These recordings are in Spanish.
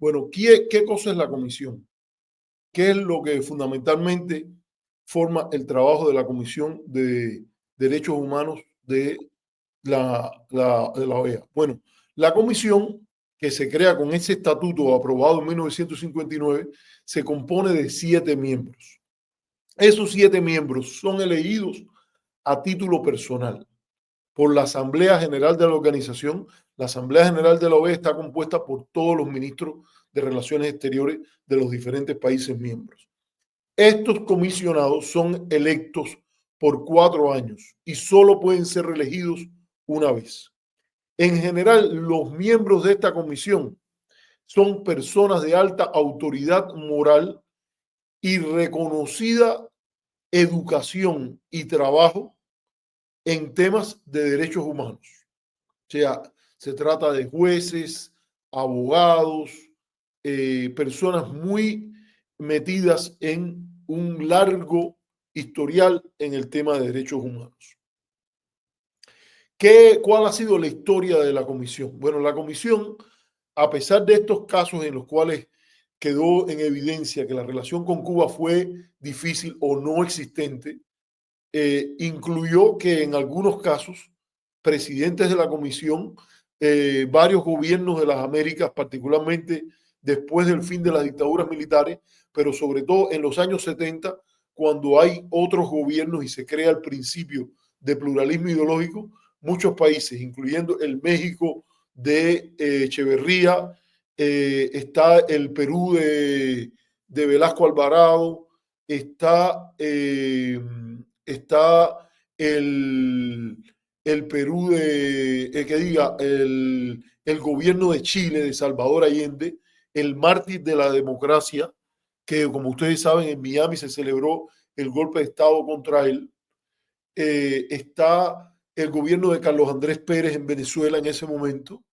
Bueno, ¿qué cosa es la comisión? ¿Qué es lo que fundamentalmente forma el trabajo de la Comisión de Derechos Humanos de la OEA? Bueno, la comisión que se crea con ese estatuto aprobado en 1959 se compone de 7 miembros. Esos 7 miembros son elegidos a título personal por la Asamblea General de la organización. La Asamblea General de la OEA está compuesta por todos los ministros de Relaciones Exteriores de los diferentes países miembros. Estos comisionados son electos por 4 años y solo pueden ser reelegidos una vez. En general, los miembros de esta comisión son personas de alta autoridad moral y reconocida educación y trabajo en temas de derechos humanos. O sea, se trata de jueces, abogados, personas muy metidas en un largo historial en el tema de derechos humanos. ¿Cuál ha sido la historia de la comisión? Bueno, la comisión, a pesar de estos casos en los cuales quedó en evidencia que la relación con Cuba fue difícil o no existente, incluyó que en algunos casos presidentes de la comisión, varios gobiernos de las Américas, particularmente después del fin de las dictaduras militares, pero sobre todo en los años 70, cuando hay otros gobiernos y se crea el principio de pluralismo ideológico, muchos países, incluyendo el México de Echeverría, está el Perú de Velasco Alvarado, está el Perú el gobierno de Chile, de Salvador Allende, el mártir de la democracia, que como ustedes saben en Miami se celebró el golpe de Estado contra él. Está el gobierno de Carlos Andrés Pérez en Venezuela en ese momento.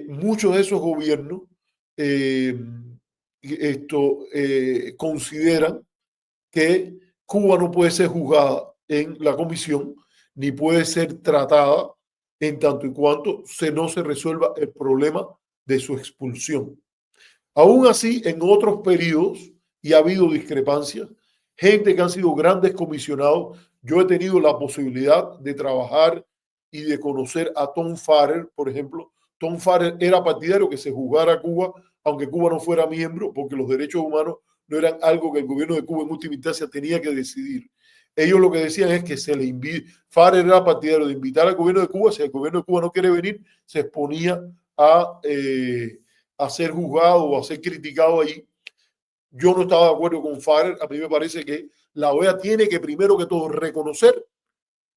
Muchos de esos gobiernos eh, consideran que Cuba no puede ser juzgada en la comisión ni puede ser tratada en tanto y cuanto no se resuelva el problema de su expulsión. Aún así, en otros periodos, y ha habido discrepancias, gente que han sido grandes comisionados. Yo he tenido la posibilidad de trabajar y de conocer a Tom Farrell, por ejemplo. Tom Farrell era partidario que se juzgara a Cuba, aunque Cuba no fuera miembro, porque los derechos humanos no eran algo que el gobierno de Cuba en última instancia tenía que decidir. Ellos lo que decían es que se le invita. Farrell era partidario de invitar al gobierno de Cuba. Si el gobierno de Cuba no quiere venir, se exponía a ser juzgado o a ser criticado allí. Yo no estaba de acuerdo con Farrell. A mí me parece que la OEA tiene que primero que todo reconocer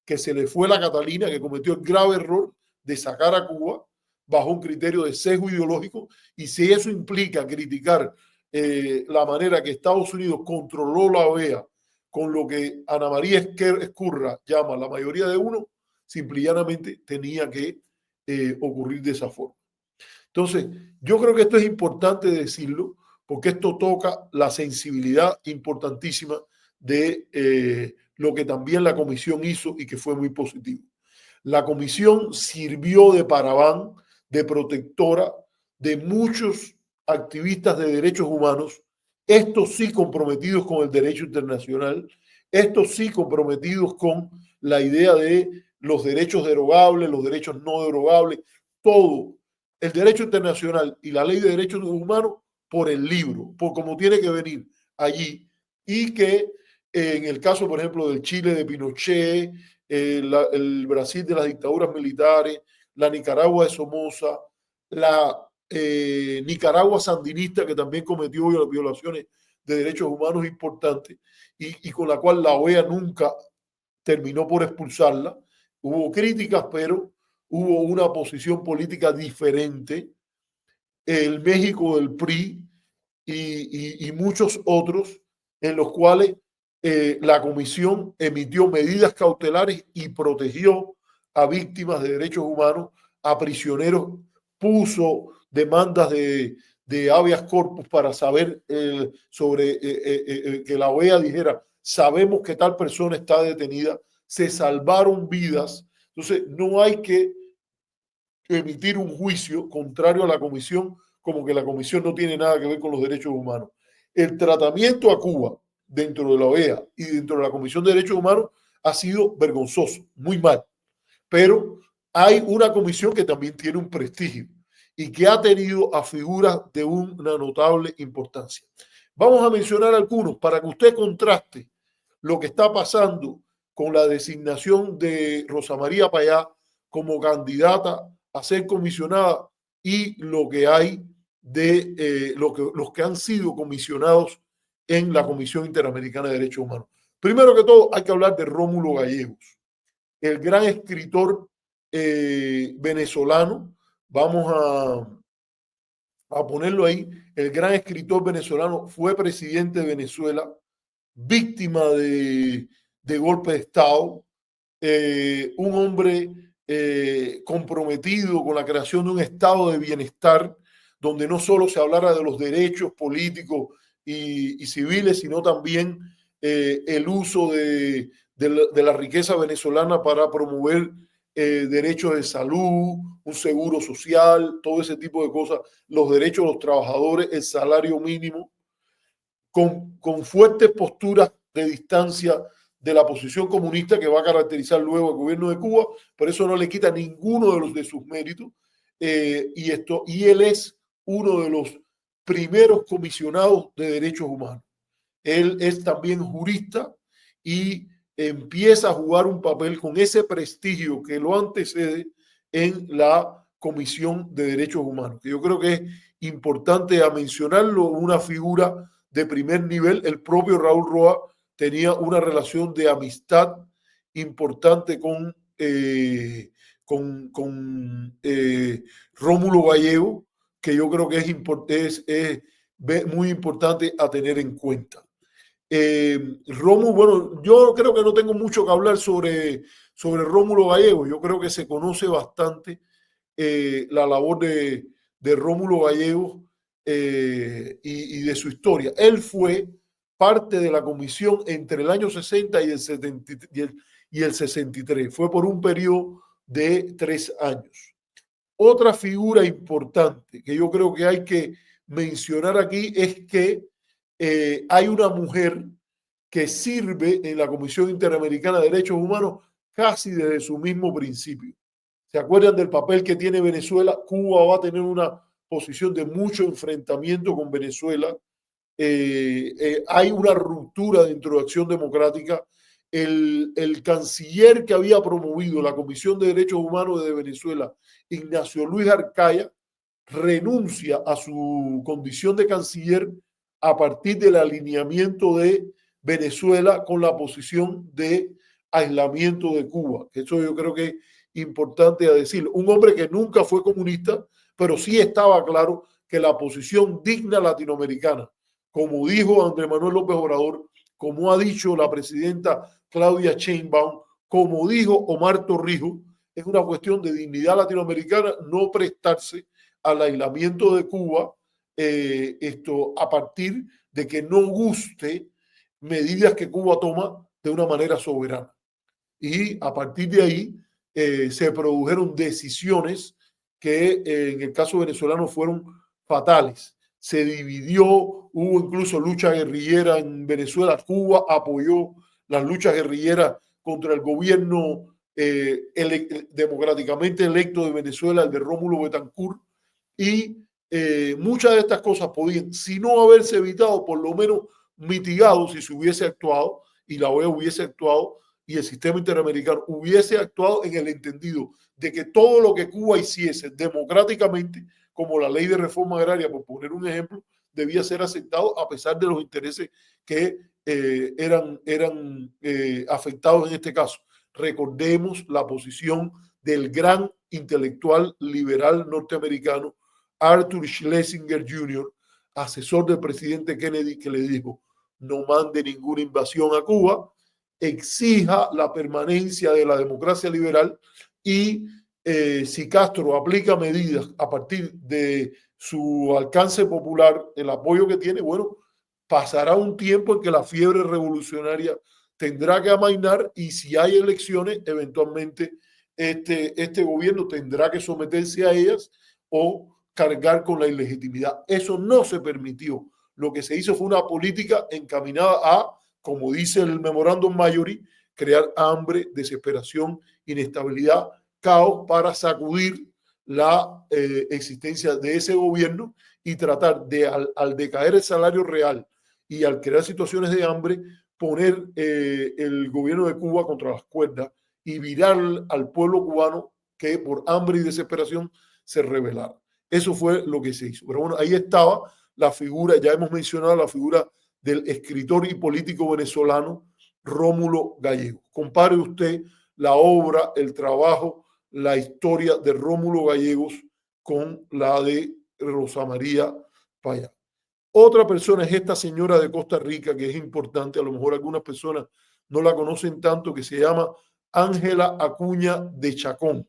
que se le fue la Catalina, que cometió el grave error de sacar a Cuba bajo un criterio de sesgo ideológico, y si eso implica criticar la manera que Estados Unidos controló la OEA con lo que Ana María Escurra llama la mayoría de uno, simple y llanamente tenía que ocurrir de esa forma. Entonces, yo creo que esto es importante decirlo porque esto toca la sensibilidad importantísima de lo que también la comisión hizo y que fue muy positivo. La comisión sirvió de paraván, de protectora de muchos activistas de derechos humanos, estos sí comprometidos con el derecho internacional, estos sí comprometidos con la idea de los derechos derogables, los derechos no derogables, todo el derecho internacional y la ley de derechos humanos por el libro, por cómo tiene que venir allí, y que en el caso, por ejemplo, del Chile de Pinochet, el Brasil de las dictaduras militares, la Nicaragua de Somoza, la Nicaragua sandinista, que también cometió violaciones de derechos humanos importantes y con la cual la OEA nunca terminó por expulsarla. Hubo críticas, pero hubo una posición política diferente. El México del PRI y muchos otros en los cuales la comisión emitió medidas cautelares y protegió a víctimas de derechos humanos, a prisioneros, puso demandas de habeas corpus para saber sobre que la OEA dijera, sabemos que tal persona está detenida, se salvaron vidas. Entonces, no hay que emitir un juicio contrario a la comisión como que la comisión no tiene nada que ver con los derechos humanos. El tratamiento a Cuba dentro de la OEA y dentro de la Comisión de Derechos Humanos ha sido vergonzoso, muy mal. Pero hay una comisión que también tiene un prestigio y que ha tenido a figuras de una notable importancia. Vamos a mencionar algunos para que usted contraste lo que está pasando con la designación de Rosa María Payá como candidata a ser comisionada y lo que hay de los que han sido comisionados en la Comisión Interamericana de Derechos Humanos. Primero que todo, hay que hablar de Rómulo Gallegos, el gran escritor venezolano. Vamos a ponerlo ahí. El gran escritor venezolano fue presidente de Venezuela, víctima de golpe de Estado, un hombre comprometido con la creación de un estado de bienestar donde no solo se hablara de los derechos políticos y civiles, sino también el uso de la riqueza venezolana para promover derechos de salud, un seguro social, todo ese tipo de cosas, los derechos de los trabajadores, el salario mínimo, con fuertes posturas de distancia de la posición comunista que va a caracterizar luego el gobierno de Cuba, pero eso no le quita ninguno de sus méritos. Y él es uno de los primeros comisionados de derechos humanos. Él es también jurista y empieza a jugar un papel con ese prestigio que lo antecede en la Comisión de Derechos Humanos, que yo creo que es importante a mencionarlo, una figura de primer nivel. El propio Raúl Roa tenía una relación de amistad importante con Rómulo Gallego, que yo creo que es muy importante a tener en cuenta. Rómulo, bueno, yo creo que no tengo mucho que hablar sobre Rómulo Gallego. Yo creo que se conoce bastante la labor de Rómulo Gallego y de su historia. Él fue parte de la comisión entre el año 60 y el 63. Fue por un periodo de 3 años. Otra figura importante que yo creo que hay que mencionar aquí es que hay una mujer que sirve en la Comisión Interamericana de Derechos Humanos casi desde su mismo principio. ¿Se acuerdan del papel que tiene Venezuela? Cuba va a tener una posición de mucho enfrentamiento con Venezuela. Hay una ruptura dentro de Acción Democrática. El canciller que había promovido la Comisión de Derechos Humanos de Venezuela, Ignacio Luis Arcaya, renuncia a su condición de canciller a partir del alineamiento de Venezuela con la posición de aislamiento de Cuba. Eso yo creo que es importante a decir. Un hombre que nunca fue comunista, pero sí estaba claro que la posición digna latinoamericana, como dijo Andrés Manuel López Obrador, como ha dicho la presidenta Claudia Sheinbaum, como dijo Omar Torrijos, es una cuestión de dignidad latinoamericana no prestarse al aislamiento de Cuba a partir de que no guste medidas que Cuba toma de una manera soberana. Y a partir de ahí se produjeron decisiones que en el caso venezolano fueron fatales. Se dividió, hubo incluso lucha guerrillera en Venezuela. Cuba apoyó las luchas guerrilleras contra el gobierno democráticamente electo de Venezuela, el de Rómulo Betancourt, y muchas de estas cosas podían, si no haberse evitado, por lo menos mitigado si se hubiese actuado y la OEA hubiese actuado y el sistema interamericano hubiese actuado en el entendido de que todo lo que Cuba hiciese democráticamente, como la ley de reforma agraria, por poner un ejemplo, debía ser aceptado a pesar de los intereses que eran afectados en este caso. Recordemos la posición del gran intelectual liberal norteamericano Arthur Schlesinger Jr., asesor del presidente Kennedy, que le dijo: no mande ninguna invasión a Cuba, exija la permanencia de la democracia liberal y si Castro aplica medidas a partir de su alcance popular, el apoyo que tiene, bueno, pasará un tiempo en que la fiebre revolucionaria tendrá que amainar y si hay elecciones, eventualmente este gobierno tendrá que someterse a ellas o cargar con la ilegitimidad. Eso no se permitió. Lo que se hizo fue una política encaminada a, como dice el memorándum Marjorie, crear hambre, desesperación, inestabilidad, caos para sacudir la existencia de ese gobierno y tratar de, al decaer el salario real y al crear situaciones de hambre, poner el gobierno de Cuba contra las cuerdas y virar al pueblo cubano que por hambre y desesperación se rebelara. Eso fue lo que se hizo. Pero bueno, ahí estaba la figura, ya hemos mencionado la figura del escritor y político venezolano Rómulo Gallegos. Compare usted la obra, el trabajo, la historia de Rómulo Gallegos con la de Rosa María Payá. Otra persona es esta señora de Costa Rica, que es importante, a lo mejor algunas personas no la conocen tanto, que se llama Ángela Acuña de Chacón.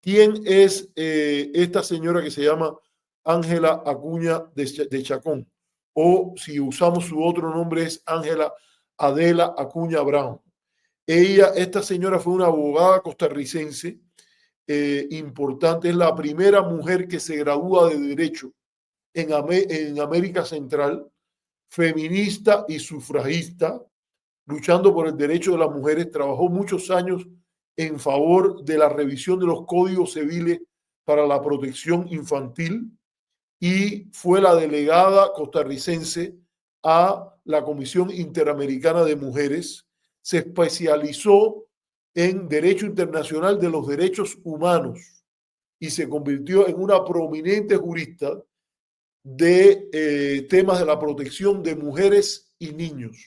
¿Quién es esta señora que se llama Ángela Acuña de Chacón? O si usamos su otro nombre es Ángela Adela Acuña Brown. Esta señora fue una abogada costarricense importante, es la primera mujer que se gradúa de Derecho en América Central, feminista y sufragista, luchando por el derecho de las mujeres, trabajó muchos años en favor de la revisión de los códigos civiles para la protección infantil y fue la delegada costarricense a la Comisión Interamericana de Mujeres. Se especializó en Derecho Internacional de los Derechos Humanos y se convirtió en una prominente jurista de temas de la protección de mujeres y niños.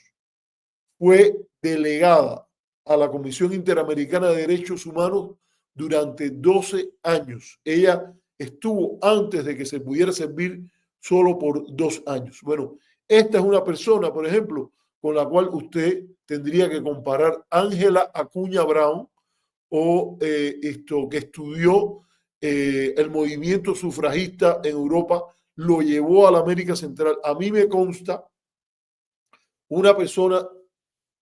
Fue delegada a la Comisión Interamericana de Derechos Humanos durante 12 años. Ella estuvo antes de que se pudiera servir solo por 2 años. Bueno, esta es una persona, por ejemplo, con la cual usted tendría que comparar Ángela Acuña Brown o esto que estudió el movimiento sufragista en Europa, lo llevó a la América Central. A mí me consta una persona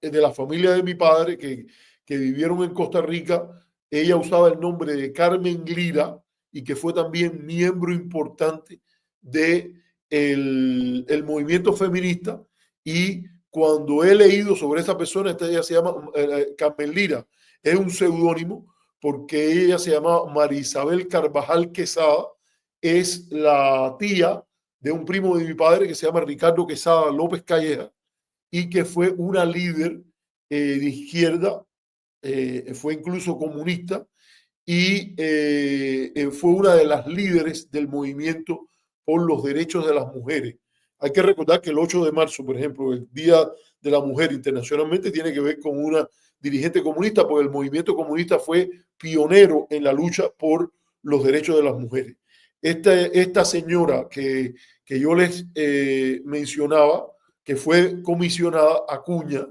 de la familia de mi padre que vivieron en Costa Rica. Ella usaba el nombre de Carmen Lira y que fue también miembro importante de el movimiento feminista. Y cuando he leído sobre esa persona, ella se llama Carmen Lira, es un seudónimo porque ella se llama María Isabel Carvajal Quesada, es la tía de un primo de mi padre que se llama Ricardo Quesada López Calleja y que fue una líder de izquierda, fue incluso comunista y fue una de las líderes del movimiento por los derechos de las mujeres. Hay que recordar que el 8 de marzo, por ejemplo, el Día de la Mujer internacionalmente, tiene que ver con una dirigente comunista, porque el movimiento comunista fue pionero en la lucha por los derechos de las mujeres. Esta señora que yo les mencionaba, que fue comisionada, Acuña,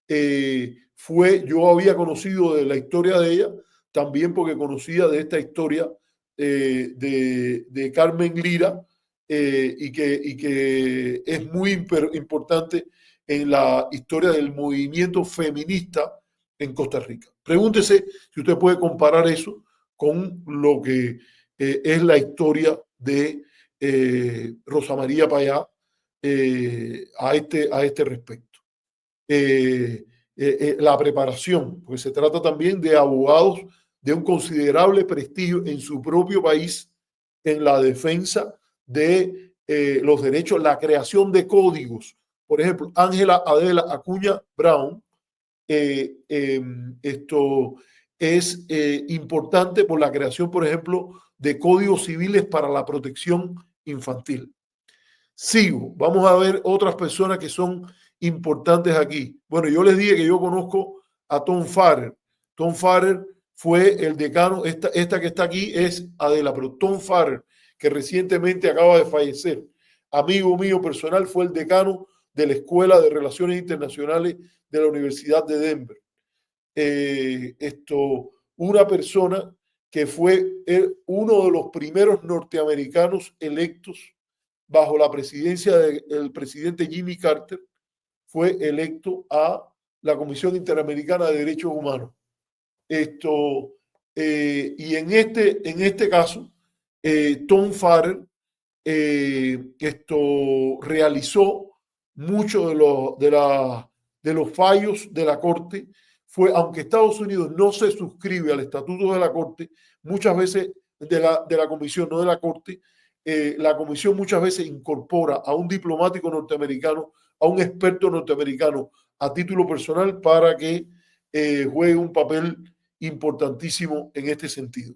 yo había conocido de la historia de ella, también porque conocía de esta historia de Carmen Lira y que es muy importante en la historia del movimiento feminista en Costa Rica. Pregúntese si usted puede comparar eso con lo que es la historia de Rosa María Payá a este respecto. La preparación, porque se trata también de abogados de un considerable prestigio en su propio país en la defensa de los derechos, la creación de códigos. Por ejemplo, Ángela Adela Acuña Brown, esto es importante por la creación, por ejemplo, de códigos civiles para la protección infantil. Sigo, vamos a ver otras personas que son importantes aquí. Bueno, yo les dije que yo conozco a Tom Farrer. Tom Farrer fue el decano, esta que está aquí es Adela, pero Tom Farrer, que recientemente acaba de fallecer, amigo mío personal, fue el decano de la Escuela de Relaciones Internacionales de la Universidad de Denver. Una persona que fue uno de los primeros norteamericanos electos bajo la presidencia del presidente Jimmy Carter, fue electo a la Comisión Interamericana de Derechos Humanos. Y en este caso, Tom Farrell esto realizó muchos de los fallos de la Corte. Aunque Estados Unidos no se suscribe al estatuto de la Corte, muchas veces de la Comisión, no de la Corte, la Comisión muchas veces incorpora a un diplomático norteamericano, a un experto norteamericano a título personal para que juegue un papel importantísimo en este sentido.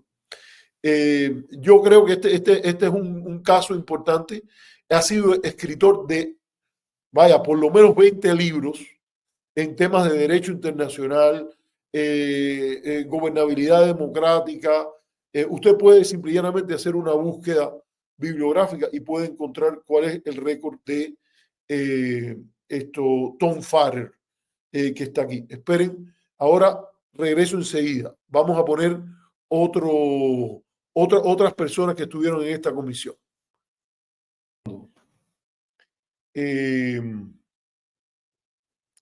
Yo creo que este es un caso importante. Ha sido escritor de, vaya, por lo menos 20 libros en temas de derecho internacional, gobernabilidad democrática. Usted puede simplemente hacer una búsqueda bibliográfica y puede encontrar cuál es el récord de Tom Farrell, que está aquí. Esperen, ahora regreso enseguida. Vamos a poner otras personas que estuvieron en esta comisión.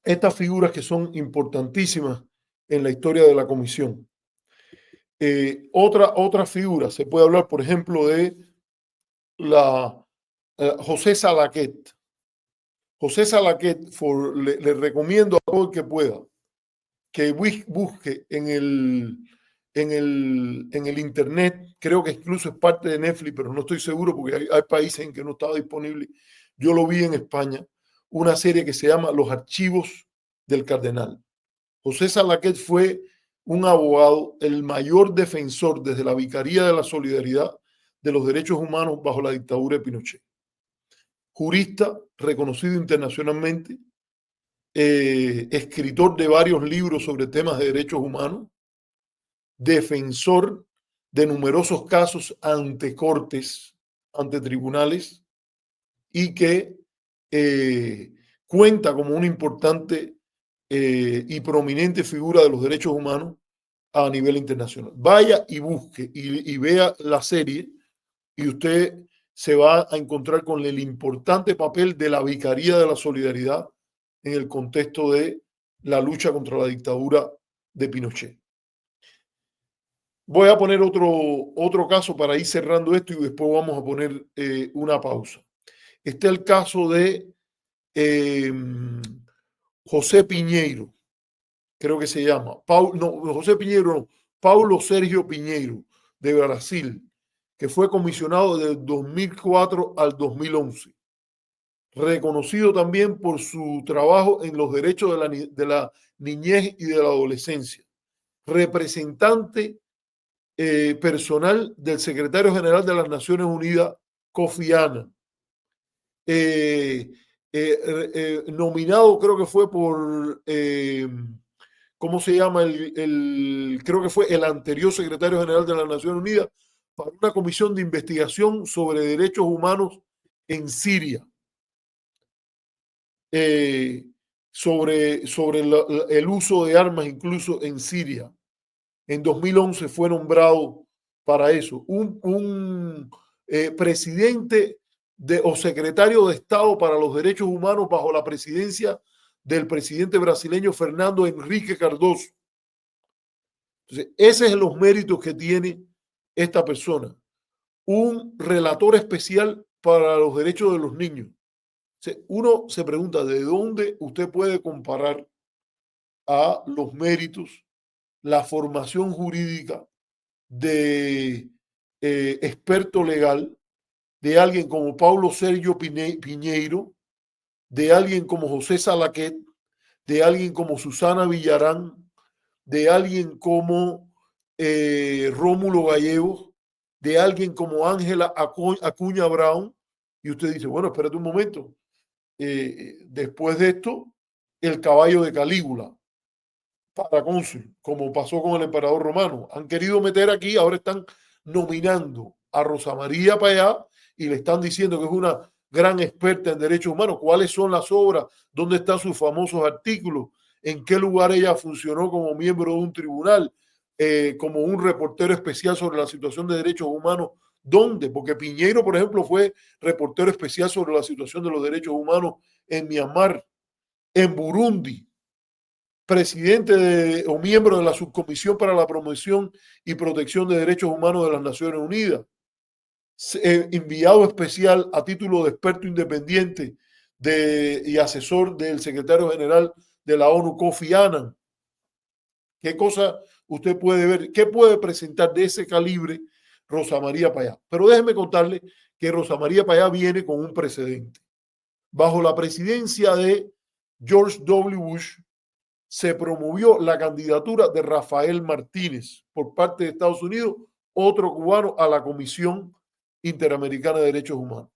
Estas figuras que son importantísimas en la historia de la comisión. Otra figura, se puede hablar, por ejemplo, de José Salaquet. José Salaquet, le recomiendo a todo el que pueda que busque en el internet, creo que incluso es parte de Netflix, pero no estoy seguro porque hay países en que no estaba disponible. Yo lo vi en España, una serie que se llama Los Archivos del Cardenal. José Salaquet fue un abogado, el mayor defensor desde la Vicaría de la Solidaridad de los Derechos Humanos bajo la dictadura de Pinochet. Jurista reconocido internacionalmente, escritor de varios libros sobre temas de derechos humanos, defensor de numerosos casos ante cortes, ante tribunales, y que cuenta como una importante y prominente figura de los derechos humanos a nivel internacional. Vaya y busque y vea la serie y usted se va a encontrar con el importante papel de la Vicaría de la Solidaridad en el contexto de la lucha contra la dictadura de Pinochet. Voy a poner otro caso para ir cerrando esto y después vamos a poner una pausa. Este es el caso de José Piñeiro, creo que se llama. José Piñeiro no, Paulo Sérgio Piñeiro, de Brasil, que fue comisionado del 2004 al 2011. Reconocido también por su trabajo en los derechos de la niñez y de la adolescencia. Representante personal del secretario general de las Naciones Unidas, Kofi Annan. Nominado, creo que fue por, ¿cómo se llama? Creo que fue el anterior secretario general de las Naciones Unidas para una comisión de investigación sobre derechos humanos en Siria. Sobre el uso de armas incluso en Siria. En 2011 fue nombrado para eso. Un presidente o secretario de Estado para los Derechos Humanos bajo la presidencia del presidente brasileño Fernando Henrique Cardoso. Entonces, ese es los méritos que tiene esta persona. Un relator especial para los derechos de los niños. Uno se pregunta de dónde usted puede comparar a los méritos, la formación jurídica de experto legal, de alguien como Paulo Sérgio Piñeiro, de alguien como José Salaquet, de alguien como Susana Villarán, de alguien como Rómulo Gallegos, de alguien como Ángela Acuña Brown, y usted dice, bueno, espérate un momento, después de esto, el caballo de Calígula para cónsul, como pasó con el emperador romano. Han querido meter aquí, ahora están nominando a Rosa María para allá y le están diciendo que es una gran experta en derechos humanos. ¿Cuáles son las obras? ¿Dónde están sus famosos artículos? ¿En qué lugar ella funcionó como miembro de un tribunal? Como un reportero especial sobre la situación de derechos humanos. ¿Dónde? Porque Piñeiro, por ejemplo, fue reportero especial sobre la situación de los derechos humanos en Myanmar, en Burundi, presidente o miembro de la Subcomisión para la Promoción y Protección de Derechos Humanos de las Naciones Unidas. enviado especial a título de experto independiente y asesor del secretario general de la ONU, Kofi Annan. ¿Qué cosa usted puede ver? ¿Qué puede presentar de ese calibre Rosa María Payá? Pero déjeme contarle que Rosa María Payá viene con un precedente. Bajo la presidencia de George W. Bush, se promovió la candidatura de Rafael Martínez por parte de Estados Unidos, otro cubano, a la Comisión Interamericana de Derechos Humanos.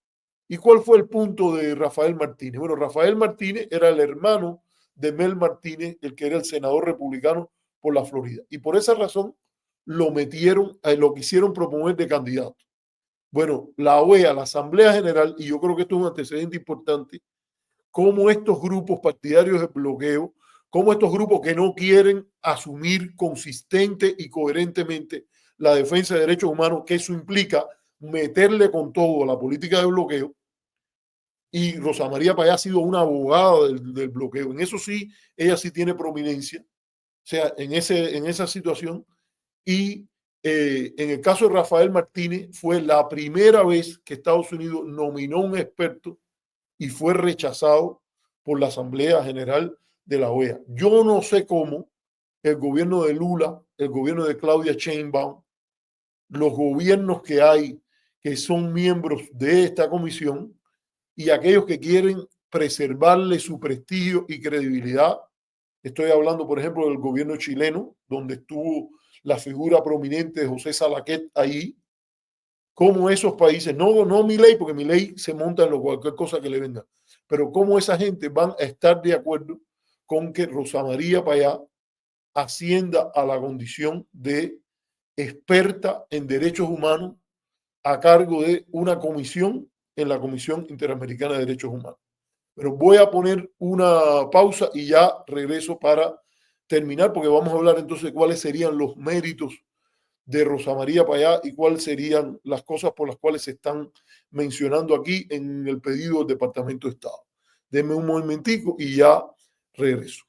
¿Y cuál fue el punto de Rafael Martínez? Bueno, Rafael Martínez era el hermano de Mel Martínez, el que era el senador republicano por la Florida. Y por esa razón lo metieron, lo quisieron proponer de candidato. Bueno, la OEA, la Asamblea General, y yo creo que esto es un antecedente importante, cómo estos grupos partidarios de bloqueo, cómo estos grupos que no quieren asumir consistente y coherentemente la defensa de derechos humanos, que eso implica meterle con todo a la política de bloqueo. Y Rosa María Payá ha sido una abogada del bloqueo. En eso sí, ella sí tiene prominencia, o sea, en esa situación. Y en el caso de Rafael Martínez, fue la primera vez que Estados Unidos nominó un experto y fue rechazado por la Asamblea General de la OEA. Yo no sé cómo el gobierno de Lula, el gobierno de Claudia Sheinbaum, los gobiernos que hay que son miembros de esta comisión y aquellos que quieren preservarle su prestigio y credibilidad. Estoy hablando, por ejemplo, del gobierno chileno, donde estuvo la figura prominente de José Salaquet ahí, cómo esos países, no Milei, porque Milei se monta en cualquier cosa que le venga, pero cómo esa gente van a estar de acuerdo con que Rosa María Payá ascienda a la condición de experta en derechos humanos a cargo de una comisión en la Comisión Interamericana de Derechos Humanos. Pero voy a poner una pausa y ya regreso para terminar, porque vamos a hablar entonces de cuáles serían los méritos de Rosa María Payá y cuáles serían las cosas por las cuales se están mencionando aquí en el pedido del Departamento de Estado. Denme un momentico y ya regreso.